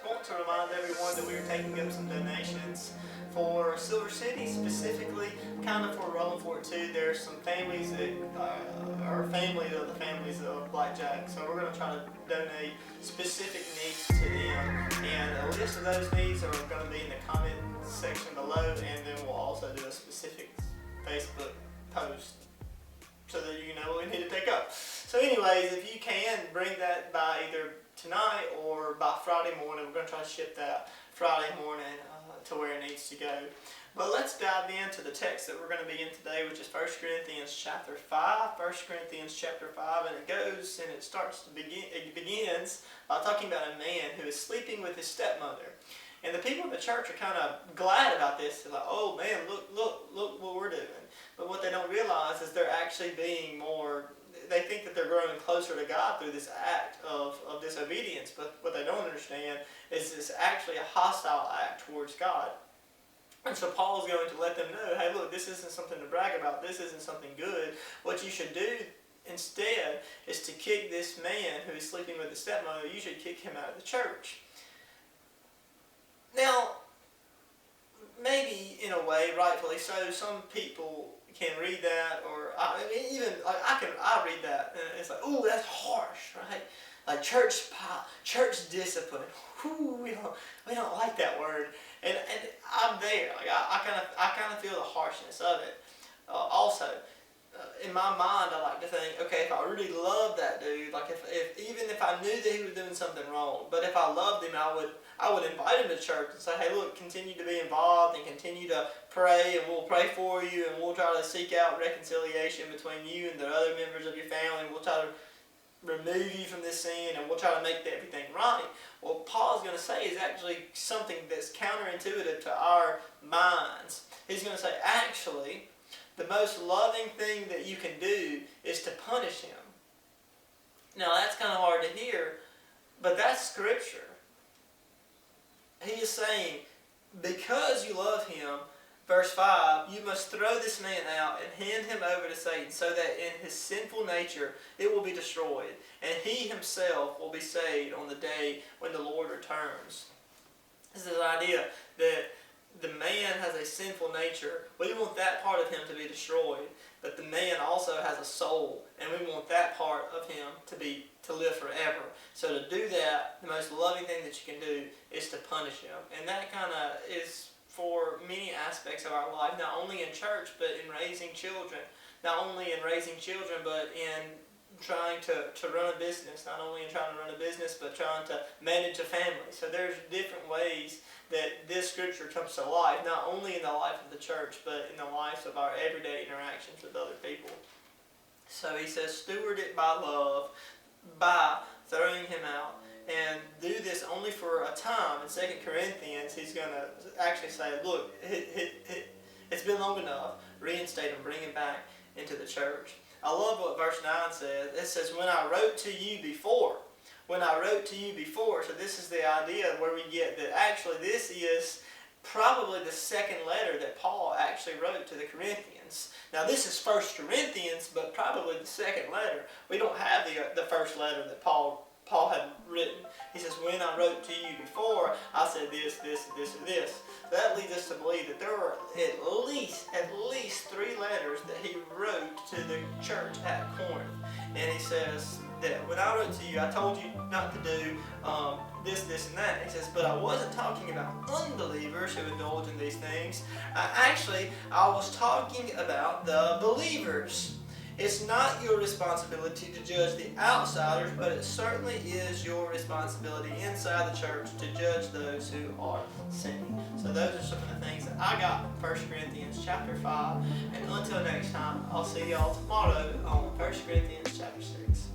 want to remind everyone that we are taking up some donations for Silver City, specifically kind of for Rolling Fork too. There's some families that are families of the families of Blackjack, so we're going to try to donate specific needs to them, and a list of those needs are going to be in the comment section below, and then we'll also do a specific Facebook post so that you know what we need to take up. So anyways, if you can bring that by either tonight or by Friday morning, we're going to try to ship that Friday morning to where it needs to go. But let's dive into the text that we're going to be in today, which is 1 Corinthians chapter 5. 1 Corinthians chapter 5, and it goes and it begins by talking about a man who is sleeping with his stepmother. And the people in the church are kind of glad about this. They're like, oh man, look what we're doing. But what they don't realize is they're actually being more, they think that they're growing closer to God through this act of disobedience. But what they don't understand is it's actually a hostile act towards God. And so Paul is going to let them know, hey look, this isn't something to brag about. This isn't something good. What you should do instead is to kick this man who is sleeping with his stepmother. You should kick him out of the church. Now, maybe in a way, rightfully so, some people can read that, or I read that, and it's like, ooh, that's harsh, right? Like church discipline. Ooh, we don't like that word, and I'm there. Like I kind of feel the harshness of it. Also, in my mind, I like to think, okay, if I really loved that dude, like even if I knew that he was doing something wrong, but if I loved him, I would invite him to church and say, hey, look, continue to be involved and continue to pray, and we'll pray for you, and we'll try to seek out reconciliation between you and the other members of your family, and we'll try to remove you from this sin, and we'll try to make everything right. What Paul's going to say is actually something that's counterintuitive to our minds. He's going to say, actually, the most loving thing that you can do is to punish him. Now, that's kind of hard to hear, but that's Scripture. He is saying, because you love him, verse 5, you must throw this man out and hand him over to Satan, so that in his sinful nature it will be destroyed, and he himself will be saved on the day when the Lord returns. This is the idea that the man has a sinful nature. We want that part of him to be destroyed, but the man also has a soul, and we want that part of him to live forever. So to do that, the most loving thing that you can do is to punish him. And that kind of is for many aspects of our life, not only in church, but in raising children. Not only in raising children, but in trying to run a business. Not only in trying to run a business, but trying to manage a family. So there's different ways that this Scripture comes to life, not only in the life of the church, but in the lives of our everyday interactions with other people. So he says, steward it by love, by throwing him out, and do this only for a time. In 2 Corinthians, he's going to actually say, look, it's been long enough. Reinstate him, bring him back into the church. I love what verse 9 says. It says, when I wrote to you before. When I wrote to you before. So this is the idea where we get that actually this is probably the second letter that Paul actually wrote to the Corinthians. Now this is 1 Corinthians, but probably the second letter. We don't have the first letter that Paul had written. He says, when I wrote to you before, I said this, this, this, and this. So that leads us to believe that there were at least 3 letters that he wrote to the church at Corinth. And he says that when I wrote to you, I told you not to do this, this, and that. He says, but I wasn't talking about unbelievers who indulge in these things. I was talking about the believers. It's not your responsibility to judge the outsiders, but it certainly is your responsibility inside the church to judge those who are sinning. So those are some of the things that I got from 1 Corinthians chapter 5. And until next time, I'll see y'all tomorrow on 1 Corinthians chapter 6.